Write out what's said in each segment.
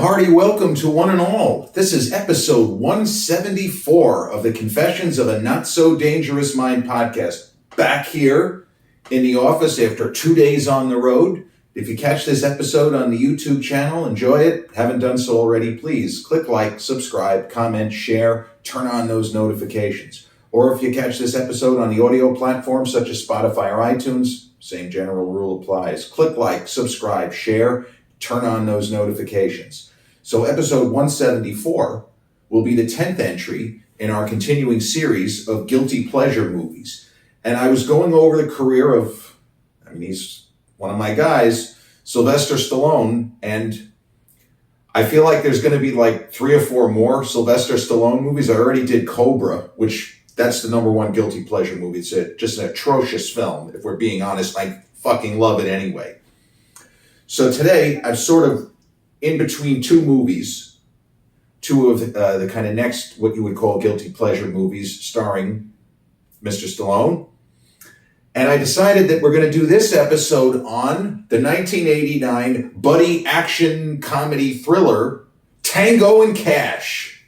hearty welcome to one and all. This is episode 174 of the Confessions of a Not So Dangerous Mind podcast. Back here in the office after 2 days on the road. If you catch this episode on the YouTube channel, enjoy it. Haven't done so already, please click like, subscribe, comment, share, turn on those notifications. Or if you catch this episode on the audio platforms such as Spotify or iTunes, same general rule applies. Click like, subscribe, share, turn on those notifications. So episode 174 will be the 10th entry in our continuing series of guilty pleasure movies. And I was going over the career of, he's one of my guys, Sylvester Stallone, and I feel like there's going to be like 3 or 4 more Sylvester Stallone movies. I already did Cobra, which that's the number one guilty pleasure movie. It's just an atrocious film, if we're being honest. I fucking love it anyway. So today, I'm sort of in between 2 movies, 2 of the kind of next, what you would call guilty pleasure movies, starring Mr. Stallone. And I decided that we're going to do this episode on the 1989 buddy action comedy thriller, Tango Cash.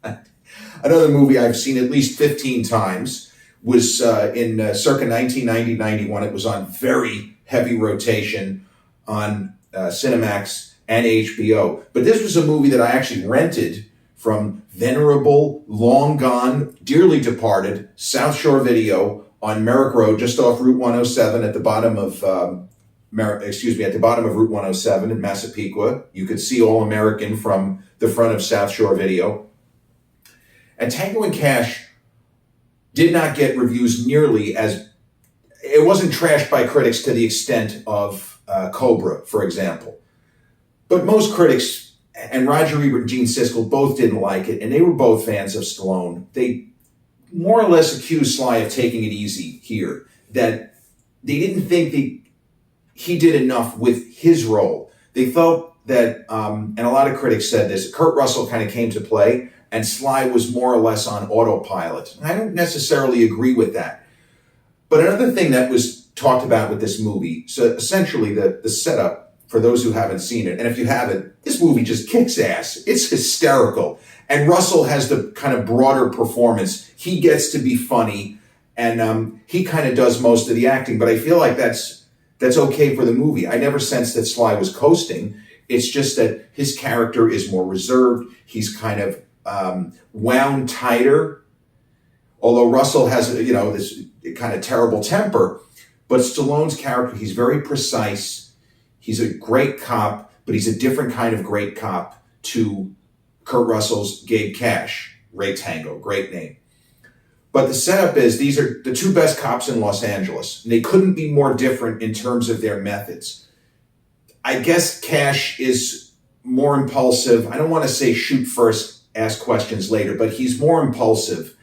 Another movie I've seen at least 15 times was in circa 1990-91. It was on very heavy rotation on Cinemax and HBO. But this was a movie that I actually rented from venerable, long gone, dearly departed South Shore Video on Merrick Road, just off Route 107 at the bottom of at the bottom of Route 107 in Massapequa. You could see All American from the front of South Shore Video. And Tango Cash did not get reviews nearly as, it wasn't trashed by critics to the extent of Cobra, for example. But most critics, and Roger Ebert and Gene Siskel, both didn't like it, and they were both fans of Stallone. They more or less accused Sly of taking it easy here, that they didn't think that he did enough with his role. They felt that, and a lot of critics said this, Kurt Russell kind of came to play, and Sly was more or less on autopilot. And I don't necessarily agree with that. But another thing that was talked about with this movie, so essentially the setup, for those who haven't seen it, and if you haven't, this movie just kicks ass. It's hysterical. And Russell has the kind of broader performance. He gets to be funny, and he kind of does most of the acting, but I feel like that's okay for the movie. I never sensed that Sly was coasting. It's just that his character is more reserved. He's kind of wound tighter, although Russell has, this kind of terrible temper. But Stallone's character, he's very precise. He's a great cop, but he's a different kind of great cop to Kurt Russell's Gabe Cash, Ray Tango, great name. But the setup is, these are the 2 best cops in Los Angeles. And they couldn't be more different in terms of their methods. I guess Cash is more impulsive. I don't want to say shoot first, ask questions later, but he's more impulsive.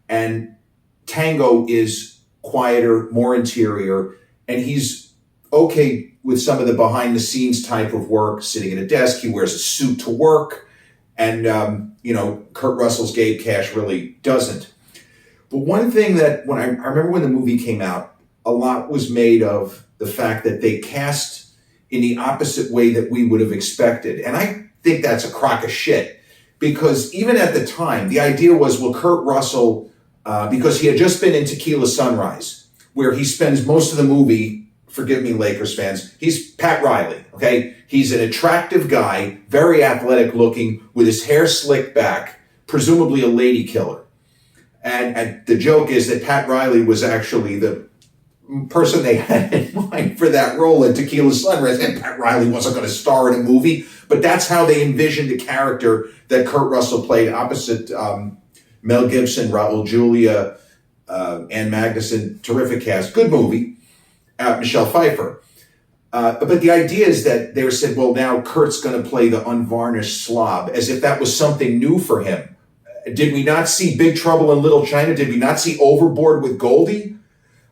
And Tango is quieter, more interior, and he's okay with some of the behind-the-scenes type of work, sitting at a desk. He wears a suit to work, and, Kurt Russell's Gabe Cash really doesn't. But one thing that, when I remember when the movie came out, a lot was made of the fact that they cast in the opposite way that we would have expected. And I think that's a crock of shit, because even at the time, the idea was, well, Kurt Russell, because he had just been in Tequila Sunrise, where he spends most of the movie, forgive me, Lakers fans, he's Pat Riley, okay? He's an attractive guy, very athletic looking, with his hair slicked back, presumably a lady killer. And the joke is that Pat Riley was actually the person they had in mind for that role in Tequila Sunrise. And Pat Riley wasn't going to star in a movie, but that's how they envisioned the character that Kurt Russell played opposite Mel Gibson, Raul Julia, Ann Magnuson, terrific cast, good movie, Michelle Pfeiffer. But the idea is that they said, well, now Kurt's going to play the unvarnished slob, as if that was something new for him. Did we not see Big Trouble in Little China? Did we not see Overboard with Goldie?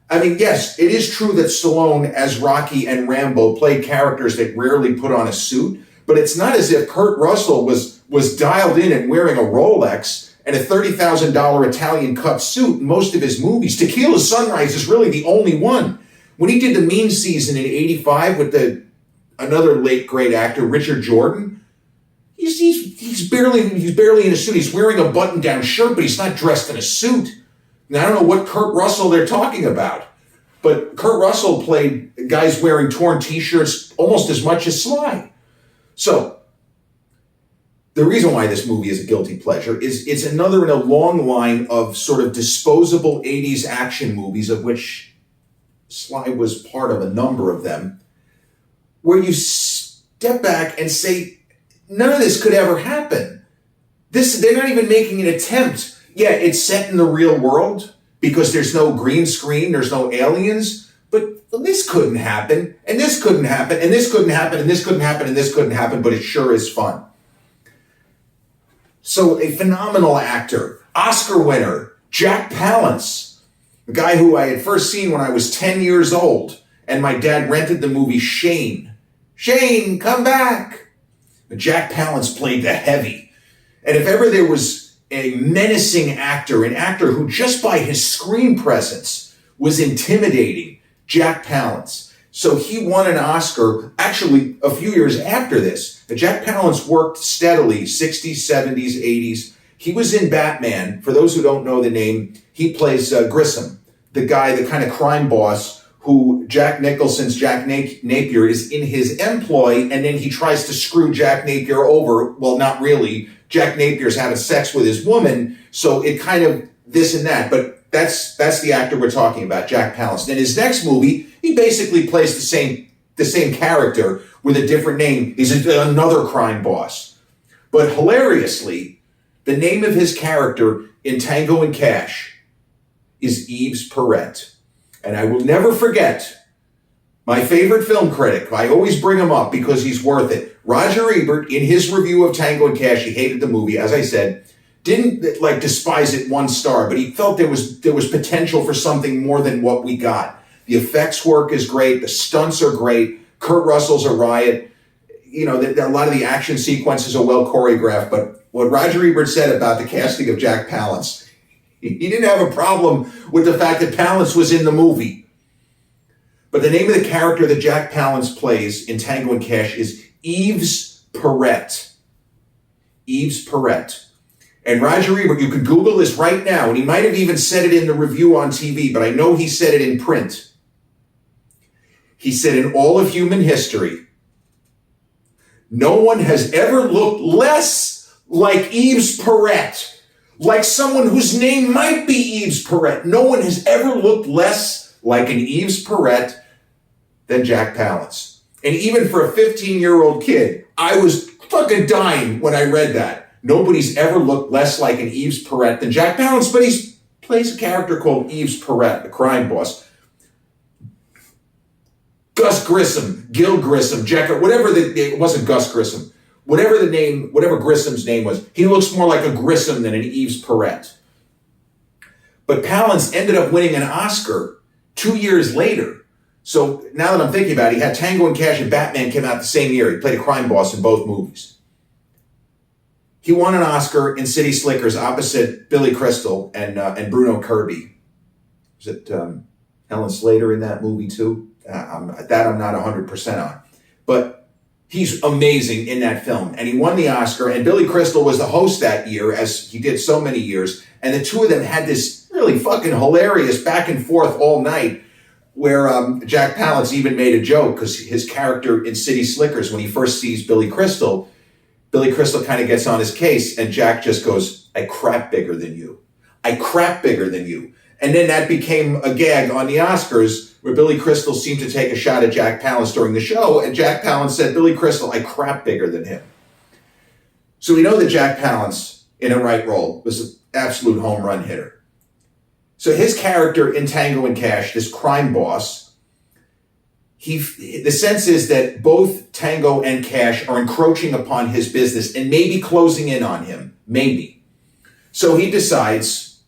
I mean, yes, it is true that Stallone, as Rocky and Rambo, played characters that rarely put on a suit, but it's not as if Kurt Russell was dialed in and wearing a Rolex and a $30,000 Italian cut suit in most of his movies. Tequila Sunrise is really the only one. When he did the Mean Season in '85 with another late great actor, Richard Jordan, he's barely in a suit. He's wearing a button-down shirt, but he's not dressed in a suit. And I don't know what Kurt Russell they're talking about. But Kurt Russell played guys wearing torn T-shirts almost as much as Sly. So, the reason why this movie is a guilty pleasure is it's another in a long line of sort of disposable 80s action movies, of which Sly was part of a number of them, where you step back and say, none of this could ever happen. They're not even making an attempt. Yeah, it's set in the real world, because there's no green screen, there's no aliens, but this couldn't happen, and this couldn't happen, and this couldn't happen, and this couldn't happen, and this couldn't happen, but it sure is fun. So a phenomenal actor, Oscar winner, Jack Palance, a guy who I had first seen when I was 10 years old, and my dad rented the movie Shane. Shane, come back! But Jack Palance played the heavy. And if ever there was a menacing actor, an actor who just by his screen presence was intimidating, Jack Palance. So he won an Oscar actually a few years after this. Jack Palance worked steadily, 60s, 70s, 80s. He was in Batman. For those who don't know the name, he plays Grissom, the guy, the kind of crime boss who Jack Nicholson's Jack Napier is in his employ, and then he tries to screw Jack Napier over. Well, not really. Jack Napier's having sex with his woman, so it kind of this and that. But that's the actor we're talking about, Jack Palance. In his next movie, he basically plays the same character with a different name. He's another crime boss. But hilariously, the name of his character in Tango and Cash is Yves Perret. And I will never forget my favorite film critic. I always bring him up because he's worth it. Roger Ebert, in his review of Tango and Cash, he hated the movie, as I said, didn't despise it 1 star, but he felt there was potential for something more than what we got. The effects work is great, the stunts are great, Kurt Russell's a riot, a lot of the action sequences are well choreographed, but what Roger Ebert said about the casting of Jack Palance, he didn't have a problem with the fact that Palance was in the movie. But the name of the character that Jack Palance plays in Tango and Cash is Yves Perret. Yves Perret. And Roger Ebert, you can Google this right now, and he might have even said it in the review on TV, but I know he said it in print. He said, in all of human history, no one has ever looked less like Yves Perret, like someone whose name might be Yves Perret. No one has ever looked less like an Yves Perret than Jack Palance. And even for a 15-year-old kid, I was fucking dying when I read that. Nobody's ever looked less like an Yves Perret than Jack Palance, but he plays a character called Yves Perret, the crime boss. Gus Grissom, Gil Grissom, Jack, whatever it wasn't Gus Grissom. Whatever Grissom's name was, he looks more like a Grissom than an Yves Perret. But Palance ended up winning an Oscar 2 years later. So now that I'm thinking about it, he had Tango and Cash and Batman came out the same year. He played a crime boss in both movies. He won an Oscar in City Slickers opposite Billy Crystal and Bruno Kirby. Was it Helen Slater in that movie too? I'm not 100% on. But he's amazing in that film. And he won the Oscar, and Billy Crystal was the host that year, as he did so many years. And the two of them had this really fucking hilarious back and forth all night, where Jack Palance even made a joke, because his character in City Slickers, when he first sees Billy Crystal kind of gets on his case, and Jack just goes, I crap bigger than you. I crap bigger than you. And then that became a gag on the Oscars, where Billy Crystal seemed to take a shot at Jack Palance during the show, and Jack Palance said, Billy Crystal, I crap bigger than him. So we know that Jack Palance, in a right role, was an absolute home run hitter. So his character in Tango and Cash, this crime boss, the sense is that both Tango and Cash are encroaching upon his business and maybe closing in on him. Maybe. So he decides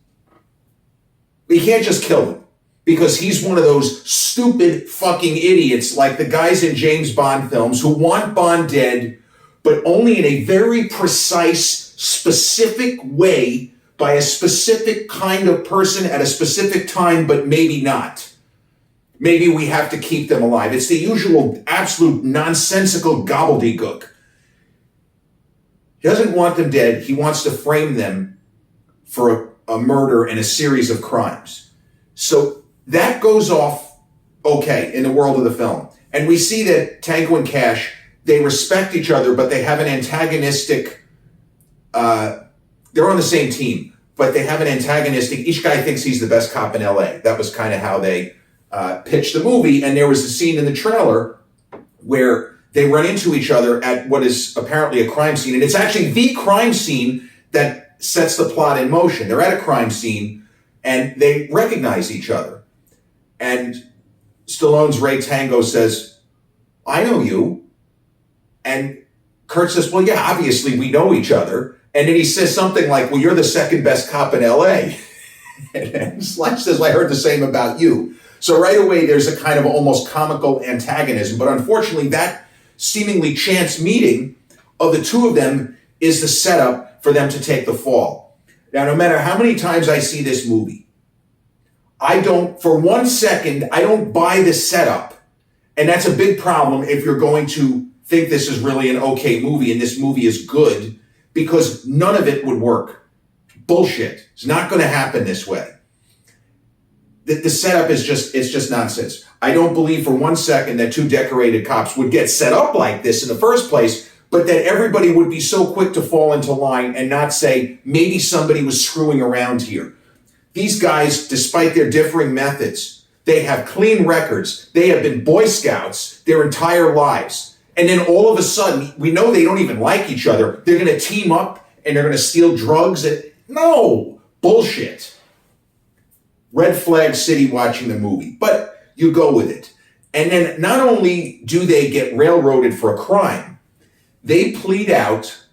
he can't just kill him, because he's one of those stupid fucking idiots like the guys in James Bond films who want Bond dead, but only in a very precise, specific way, by a specific kind of person at a specific time, but maybe not. Maybe we have to keep them alive. It's the usual absolute nonsensical gobbledygook. He doesn't want them dead. He wants to frame them for a murder and a series of crimes. So that goes off okay in the world of the film. And we see that Tango and Cash, they respect each other, but they have an antagonistic, they're on the same team, but they have an antagonistic, each guy thinks he's the best cop in LA. That was kind of how they pitched the movie. And there was a scene in the trailer where they run into each other at what is apparently a crime scene. And it's actually the crime scene that sets the plot in motion. They're at a crime scene and they recognize each other. And Stallone's Ray Tango says, I know you. And Kurt says, well, yeah, obviously we know each other. And then he says something like, well, you're the second best cop in LA. And Slash says, well, I heard the same about you. So right away, there's a kind of almost comical antagonism. But unfortunately, that seemingly chance meeting of the two of them is the setup for them to take the fall. Now, no matter how many times I see this movie, for 1 second, I don't buy the setup. And that's a big problem if you're going to think this is really an okay movie and this movie is good, because none of it would work. Bullshit. It's not going to happen this way. The setup is just nonsense. I don't believe for 1 second that two decorated cops would get set up like this in the first place, but that everybody would be so quick to fall into line and not say, maybe somebody was screwing around here. These guys, despite their differing methods, they have clean records. They have been Boy Scouts their entire lives. And then all of a sudden, we know they don't even like each other. They're going to team up and they're going to steal drugs. No, bullshit. Red flag city watching the movie, but you go with it. And then not only do they get railroaded for a crime, they plead out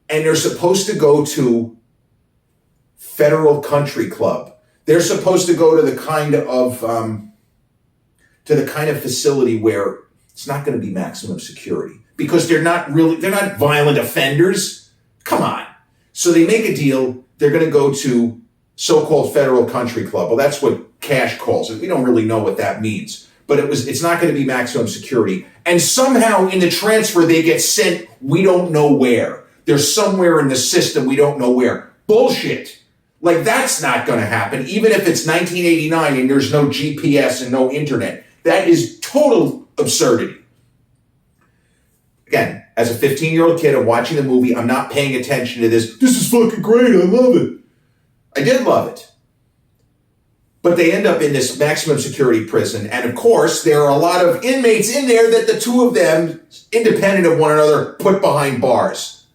and they're supposed to go to Federal Country Club. They're supposed to go to the kind of facility where it's not going to be maximum security because they're not violent offenders. Come on. So they make a deal. They're going to go to so-called Federal Country Club. Well, that's what Cash calls it. We don't really know what that means. But it's not going to be maximum security. And somehow in the transfer, they get sent, we don't know where. They're somewhere in the system, we don't know where. Bullshit. Like, that's not going to happen, even if it's 1989 and there's no GPS and no internet. That is total absurdity. Again, as a 15-year-old kid, I'm watching the movie, I'm not paying attention to this. This is fucking great, I love it. I did love it. But they end up in this maximum security prison. And of course, there are a lot of inmates in there that the two of them, independent of one another, put behind bars.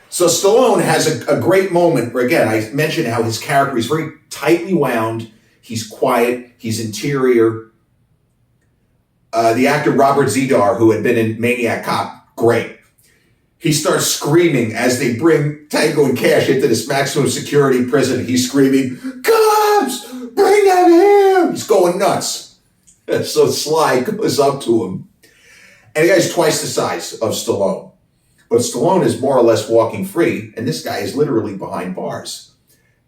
So Stallone has a great moment where, again, I mentioned how his character is very tightly wound. He's quiet. He's interior. The actor Robert Zedar, who had been in Maniac Cop, great. He starts screaming as they bring Tango and Cash into this maximum security prison. He's screaming, "Cops, bring them here!" He's going nuts. So Sly goes up to him. And the guy's twice the size of Stallone. But Stallone is more or less walking free, and this guy is literally behind bars.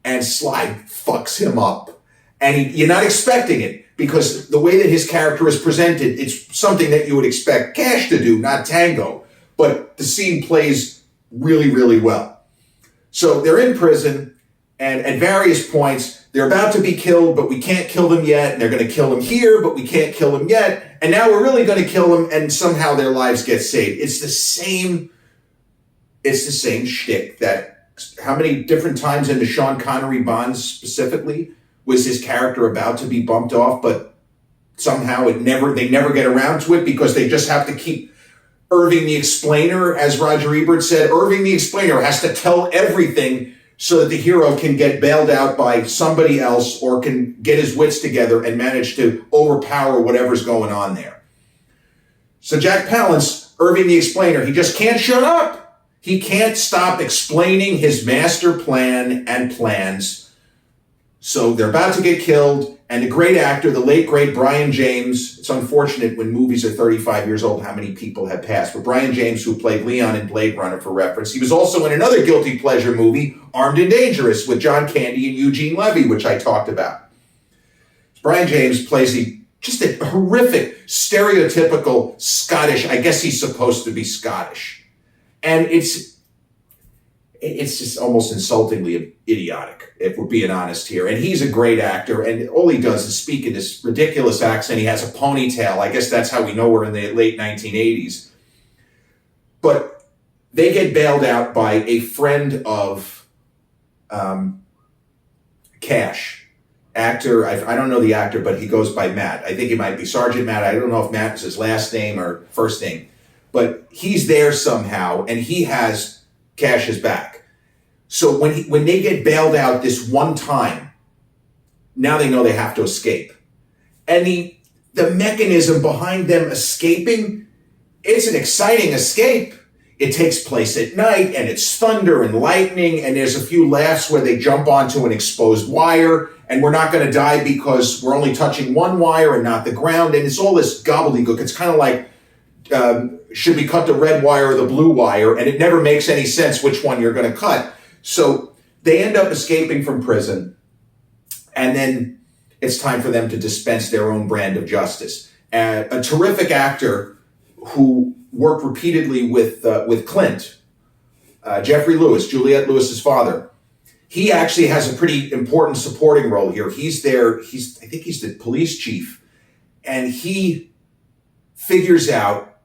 And Sly fucks him up. And you're not expecting it, because the way that his character is presented, it's something that you would expect Cash to do, not Tango. But the scene plays really, really well. So they're in prison, and at various points, they're about to be killed, but we can't kill them yet. And they're going to kill them here, but we can't kill them yet. And now we're really going to kill them, and somehow their lives get saved. It's the same shtick that how many different times in the Sean Connery Bonds specifically was his character about to be bumped off, but somehow they never get around to it because they just have to keep Irving the Explainer, as Roger Ebert said. Irving the Explainer has to tell everything so that the hero can get bailed out by somebody else or can get his wits together and manage to overpower whatever's going on there. So Jack Palance, Irving the Explainer, he just can't shut up. He can't stop explaining his master plan and plans. So they're about to get killed, and the great actor, the late, great Brian James, it's unfortunate when movies are 35 years old how many people have passed, but Brian James, who played Leon in Blade Runner for reference, he was also in another guilty pleasure movie, Armed and Dangerous, with John Candy and Eugene Levy, which I talked about. Brian James plays just a horrific, stereotypical Scottish, I guess he's supposed to be Scottish. And it's It's just almost insultingly idiotic, if we're being honest here. And he's a great actor, and all he does is speak in this ridiculous accent. He has a ponytail. I guess that's how we know we're in the late 1980s. But they get bailed out by a friend of Cash. Actor, I don't know the actor, but he goes by Matt. I think he might be Sergeant Matt. I don't know if Matt is his last name or first name. But he's there somehow, and he has Cash's back. So when they get bailed out this one time, now they know they have to escape. And the mechanism behind them escaping, it's an exciting escape. It takes place at night, and it's thunder and lightning, and there's a few laughs where they jump onto an exposed wire, and we're not going to die because we're only touching one wire and not the ground, and it's all this gobbledygook. It's kind of like, should we cut the red wire or the blue wire? And it never makes any sense which one you're going to cut. So they end up escaping from prison, and then it's time for them to dispense their own brand of justice. A terrific actor who worked repeatedly with Clint, Jeffrey Lewis, Juliette Lewis's father. He actually has a pretty important supporting role here. He's there. I think he's the police chief, and he figures out,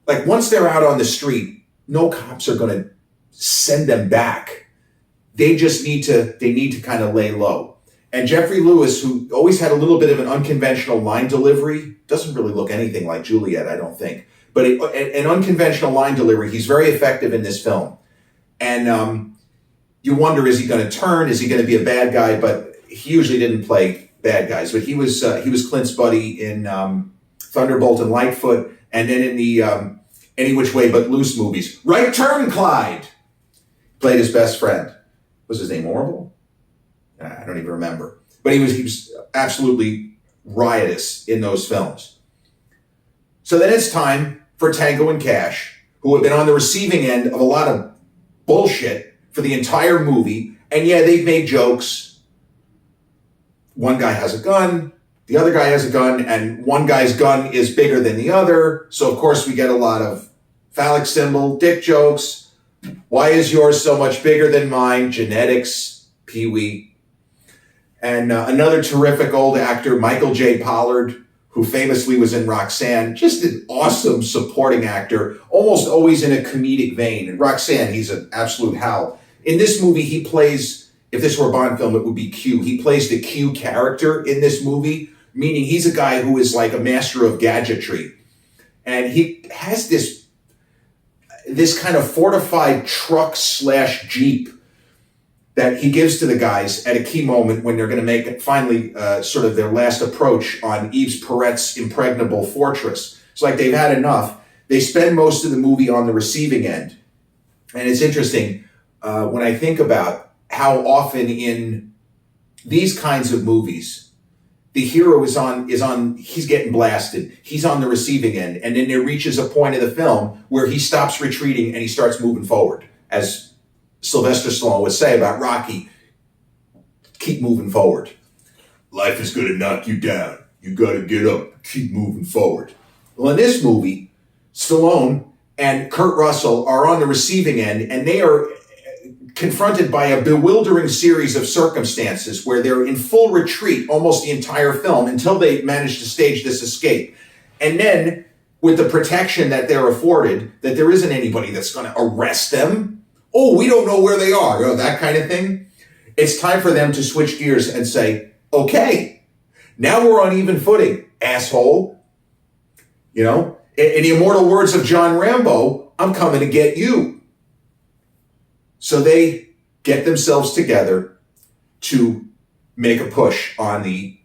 like, once they're out on the street, no cops are going to send them back. They need to kind of lay low. And Jeffrey Lewis, who always had a little bit of an unconventional line delivery, doesn't really look anything like Juliette, I don't think. But an unconventional line delivery, he's very effective in this film. And you wonder, is he going to turn? Is he going to be a bad guy? But he usually didn't play bad guys. But he was Clint's buddy in Thunderbolt and Lightfoot, and then in the Any Which Way But Loose movies. Right Turn, Clyde! Played his best friend. Was his name Orville? I don't even remember. But he was absolutely riotous in those films. So then it's time for Tango and Cash, who have been on the receiving end of a lot of bullshit for the entire movie. And yeah, they've made jokes. One guy has a gun, the other guy has a gun, and one guy's gun is bigger than the other. So of course we get a lot of phallic symbol, dick jokes. Why is yours so much bigger than mine? Genetics, Pee-wee. And another terrific old actor, Michael J. Pollard, who famously was in Roxanne, just an awesome supporting actor, almost always in a comedic vein. In Roxanne, he's an absolute howl. In this movie, he plays, if this were a Bond film, it would be Q. He plays the Q character in this movie, meaning he's a guy who is like a master of gadgetry. And he has this kind of fortified truck / Jeep that he gives to the guys at a key moment when they're going to make it finally sort of their last approach on Yves Perret's impregnable fortress. It's like they've had enough. They spend most of the movie on the receiving end. And it's interesting when I think about how often in these kinds of movies, the hero he's getting blasted. He's on the receiving end. And then there reaches a point of the film where he stops retreating and he starts moving forward. As Sylvester Stallone would say about Rocky, keep moving forward. Life is going to knock you down. You got to get up, keep moving forward. Well, in this movie, Stallone and Kurt Russell are on the receiving end, and they are confronted by a bewildering series of circumstances where they're in full retreat almost the entire film until they manage to stage this escape. And then, with the protection that they're afforded, that there isn't anybody that's going to arrest them. Oh, we don't know where they are, that kind of thing. It's time for them to switch gears and say, okay, now we're on even footing, asshole. In the immortal words of John Rambo, I'm coming to get you. So they get themselves together to make a push on the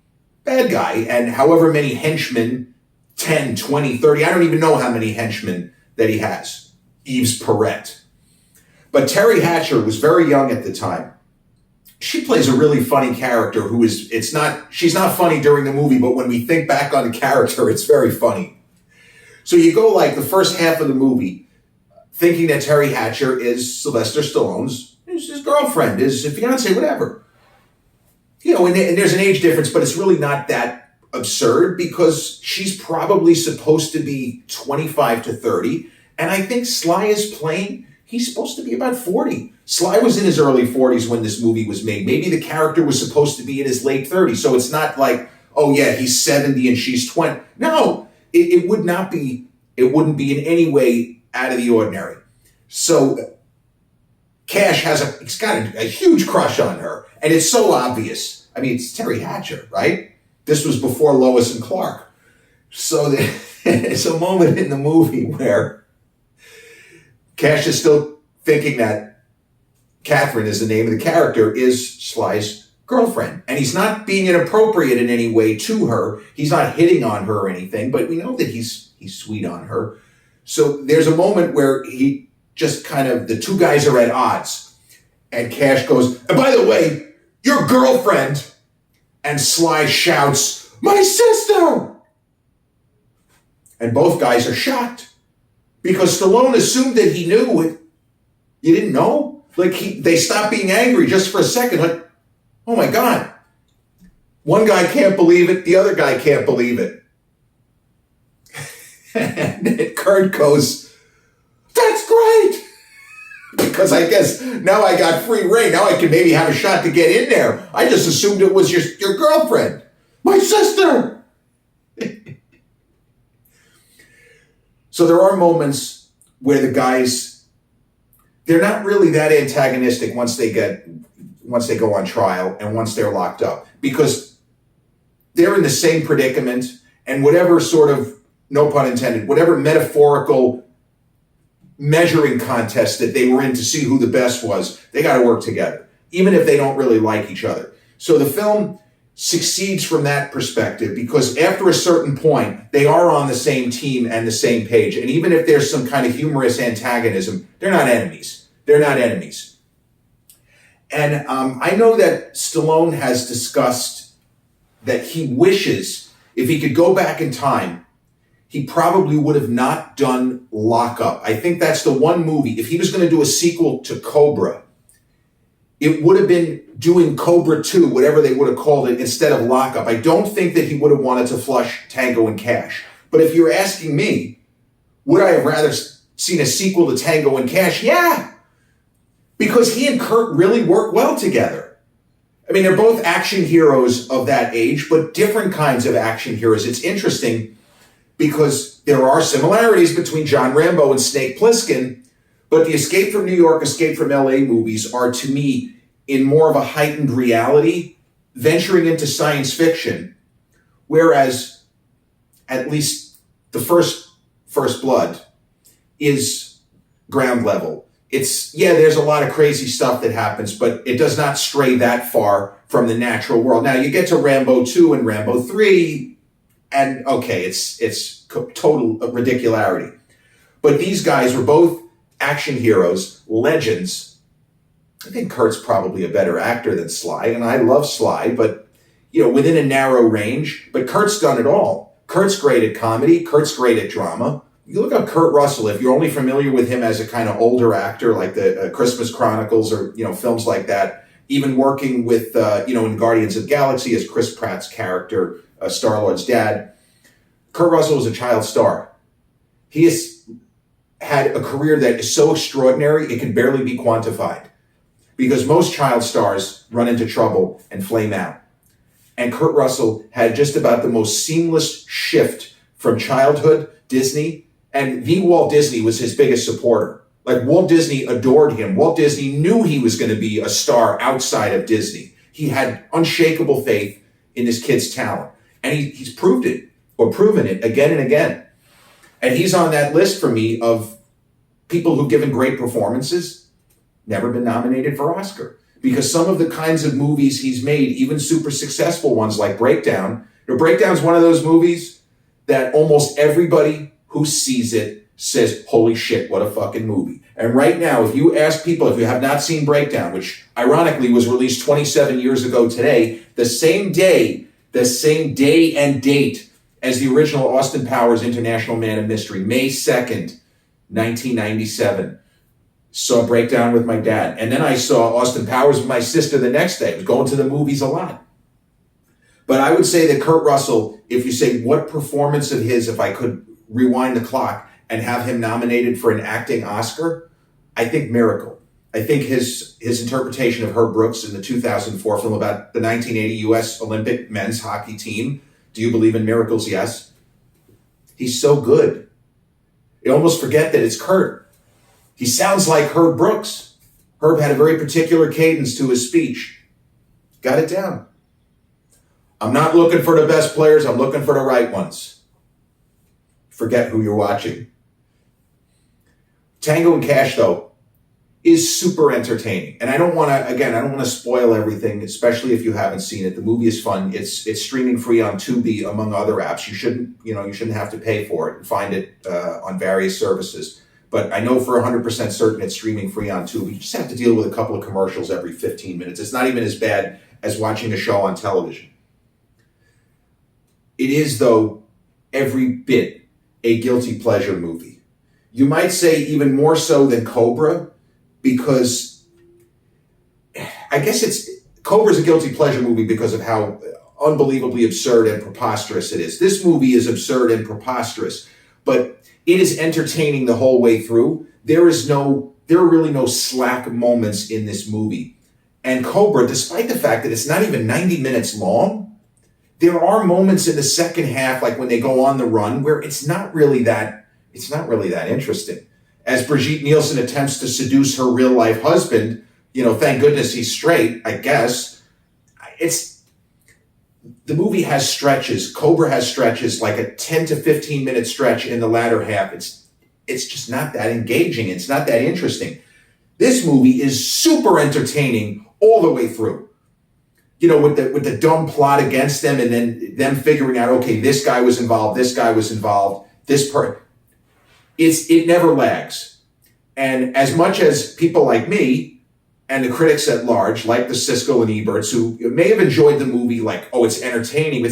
bad guy, and however many henchmen, 10, 20, 30, I don't even know how many henchmen that he has. Yves Perret. But Terry Hatcher was very young at the time. She plays a really funny character she's not funny during the movie, but when we think back on the character, it's very funny. So you go like the first half of the movie thinking that Terry Hatcher is Sylvester Stallone's, his girlfriend, his fiance, whatever. And there's an age difference, but it's really not that absurd because she's probably supposed to be 25 to 30. And I think Sly is playing He's supposed to be about 40. Sly was in his early 40s when this movie was made. Maybe the character was supposed to be in his late 30s. So it's not like, oh yeah, he's 70 and she's 20. No, it would not be, it wouldn't be in any way out of the ordinary. So Cash he's got a huge crush on her. And it's so obvious. I mean, it's Terry Hatcher, right? This was before Lois and Clark. So there's a moment in the movie where Cash is still thinking that Catherine is the name of the character, is Sly's girlfriend. And he's not being inappropriate in any way to her. He's not hitting on her or anything, but we know that he's sweet on her. So there's a moment where he just kind of, the two guys are at odds. And Cash goes, and by the way, your girlfriend. And Sly shouts, my sister. And both guys are shocked. Because Stallone assumed that he knew it. You didn't know? Like, they stopped being angry just for a second. Like, oh my God. One guy can't believe it. The other guy can't believe it. And Kurt goes, that's great. Because I guess now I got free reign. Now I can maybe have a shot to get in there. I just assumed it was your girlfriend. My sister. So there are moments where the guys, they're not really that antagonistic once they go on trial and once they're locked up, because they're in the same predicament, and whatever sort of, no pun intended, whatever metaphorical measuring contest that they were in to see who the best was, they got to work together, even if they don't really like each other. So the film succeeds from that perspective, because after a certain point, they are on the same team and the same page. And even if there's some kind of humorous antagonism, they're not enemies. They're not enemies. And I know that Stallone has discussed that he wishes if he could go back in time, he probably would have not done Lock Up. I think that's the one movie, if he was going to do a sequel to Cobra, it would have been doing Cobra 2, whatever they would have called it, instead of Lock Up. I don't think that he would have wanted to flush Tango and Cash. But if you're asking me, would I have rather seen a sequel to Tango and Cash? Yeah. Because he and Kurt really work well together. I mean, they're both action heroes of that age, but different kinds of action heroes. It's interesting because there are similarities between John Rambo and Snake Plissken, but the Escape from New York, Escape from LA movies are, to me, in more of a heightened reality, venturing into science fiction, whereas at least the First Blood is ground level. It's, yeah, there's a lot of crazy stuff that happens, but it does not stray that far from the natural world. Now, you get to Rambo 2 and Rambo 3, and okay, it's total ridicularity. But these guys were both action heroes, legends. I think Kurt's probably a better actor than Sly, and I love Sly, but, you know, within a narrow range. But Kurt's done it all. Kurt's great at comedy. Kurt's great at drama. You look up Kurt Russell, if you're only familiar with him as a kind of older actor, like the Christmas Chronicles or, you know, films like that, even working with, in Guardians of the Galaxy as Chris Pratt's character, Star-Lord's dad. Kurt Russell was a child star. He has had a career that is so extraordinary, it can barely be quantified. Because most child stars run into trouble and flame out. And Kurt Russell had just about the most seamless shift from childhood, Disney, and the Walt Disney was his biggest supporter. Like, Walt Disney adored him. Walt Disney knew he was going to be a star outside of Disney. He had unshakable faith in this kid's talent. And he's proved it, or proven it again and again. And he's on that list for me of people who've given great performances, never been nominated for Oscar. Because some of the kinds of movies he's made, even super successful ones like Breakdown, Breakdown's one of those movies that almost everybody who sees it says, holy shit, what a fucking movie. And right now, if you ask people, if you have not seen Breakdown, which ironically was released 27 years ago today, the same day and date as the original Austin Powers International Man of Mystery, May 2nd, 1997. Saw Breakdown with my dad. And then I saw Austin Powers with my sister the next day. I was going to the movies a lot. But I would say that Kurt Russell, if you say what performance of his, if I could rewind the clock and have him nominated for an acting Oscar, I think Miracle. I think his interpretation of Herb Brooks in the 2004 film about the 1980 U.S. Olympic men's hockey team, Do You Believe in Miracles? Yes. He's so good. You almost forget that it's Kurt. He sounds like Herb Brooks. Herb had a very particular cadence to his speech. Got it down. I'm not looking for the best players. I'm looking for the right ones. Forget who you're watching. Tango Cash, though, is super entertaining. And I don't want to spoil everything, especially if you haven't seen it. The movie is fun. It's streaming free on Tubi, among other apps. You shouldn't have to pay for it and find it on various services. But I know for 100% certain it's streaming free on Tubi. You just have to deal with a couple of commercials every 15 minutes. It's not even as bad as watching a show on television. It is, though, every bit a guilty pleasure movie. You might say even more so than Cobra, because I guess Cobra's a guilty pleasure movie because of how unbelievably absurd and preposterous it is. This movie is absurd and preposterous, but it is entertaining the whole way through. There are really no slack moments in this movie. And Cobra, despite the fact that it's not even 90 minutes long, there are moments in the second half, like when they go on the run, where it's not really that interesting. As Brigitte Nielsen attempts to seduce her real life husband, thank goodness he's straight, I guess. The movie has stretches. Cobra has stretches, like a 10 to 15 minute stretch in the latter half. It's just not that engaging. It's not that interesting. This movie is super entertaining all the way through. With the dumb plot against them, and then them figuring out, okay, this guy was involved, it never lags. And as much as people like me and the critics at large, like the Siskel and Eberts, who may have enjoyed the movie like, oh, it's entertaining, but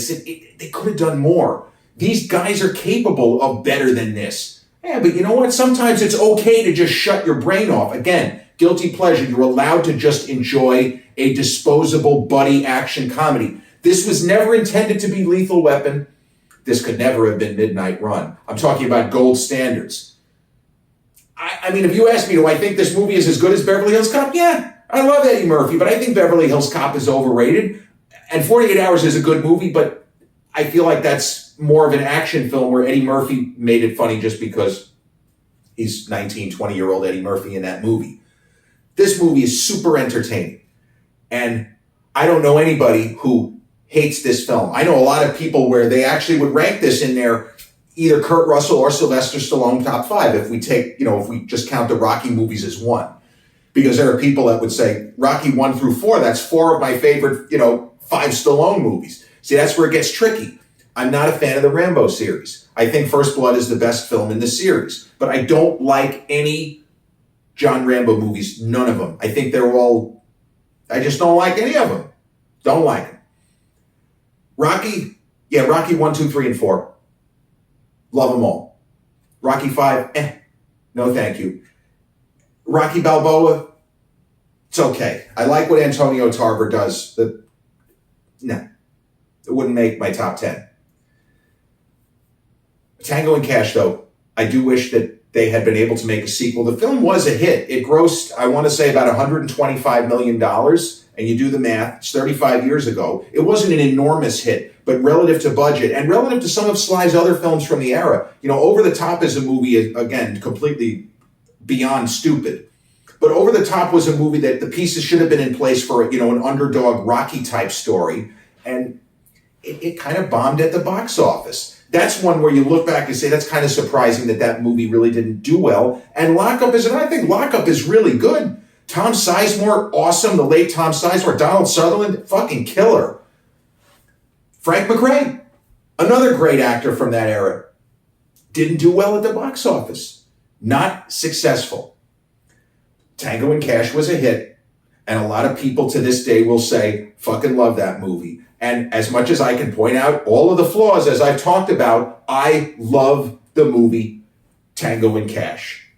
they could have done more. These guys are capable of better than this. Yeah, but you know what? Sometimes it's okay to just shut your brain off. Again, guilty pleasure. You're allowed to just enjoy a disposable buddy action comedy. This was never intended to be Lethal Weapon. This could never have been Midnight Run. I'm talking about gold standards. I mean, if you ask me, do I think this movie is as good as Beverly Hills Cop? Yeah, I love Eddie Murphy, but I think Beverly Hills Cop is overrated. And 48 Hours is a good movie, but I feel like that's more of an action film where Eddie Murphy made it funny just because he's 19, 20-year-old Eddie Murphy in that movie. This movie is super entertaining. And I don't know anybody who hates this film. I know a lot of people where they actually would rank this in their either Kurt Russell or Sylvester Stallone top 5 if we just count the Rocky movies as one. Because there are people that would say Rocky 1 through 4, that's 4 of my favorite, 5 Stallone movies. See, that's where it gets tricky. I'm not a fan of the Rambo series. I think First Blood is the best film in the series. But I don't like any John Rambo movies, none of them. I think I just don't like any of them. Don't like them. Rocky 1, 2, 3, and 4. Love them all. Rocky 5, no thank you. Rocky Balboa, it's okay. I like what Antonio Tarver does. No, it wouldn't make my top 10. Tango and Cash, though, I do wish that they had been able to make a sequel. The film was a hit. It grossed, I want to say, about $125 million. And you do the math, it's 35 years ago. It wasn't an enormous hit, but relative to budget and relative to some of Sly's other films from the era, Over the Top is a movie, again, completely beyond stupid. But Over the Top was a movie that the pieces should have been in place for, an underdog Rocky type story. And it kind of bombed at the box office. That's one where you look back and say, that's kind of surprising that movie really didn't do well. And I think Lockup is really good. Tom Sizemore, awesome. The late Tom Sizemore. Donald Sutherland, fucking killer. Frank McRae, another great actor from that era. Didn't do well at the box office. Not successful. Tango and Cash was a hit. And a lot of people to this day will say, fucking love that movie. And as much as I can point out all of the flaws, as I've talked about, I love the movie Tango and Cash.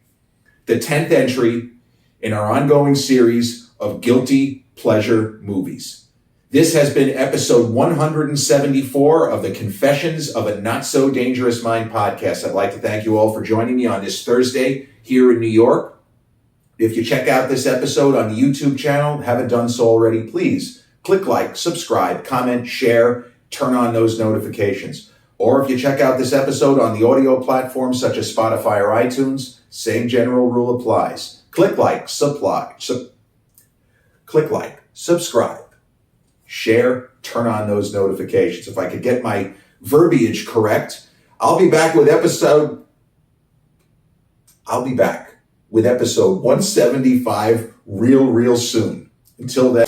The 10th entry in our ongoing series of guilty pleasure movies. This has been episode 174 of the Confessions of a Not So Dangerous Mind podcast. I'd like to thank you all for joining me on this Thursday here in New York. If you check out this episode on the YouTube channel, haven't done so already, please click like, subscribe, comment, share, turn on those notifications. Or if you check out this episode on the audio platforms such as Spotify or iTunes, same general rule applies. Click like, subscribe, share, turn on those notifications. If I could get my verbiage correct, I'll be back with episode 175 real soon. Until then,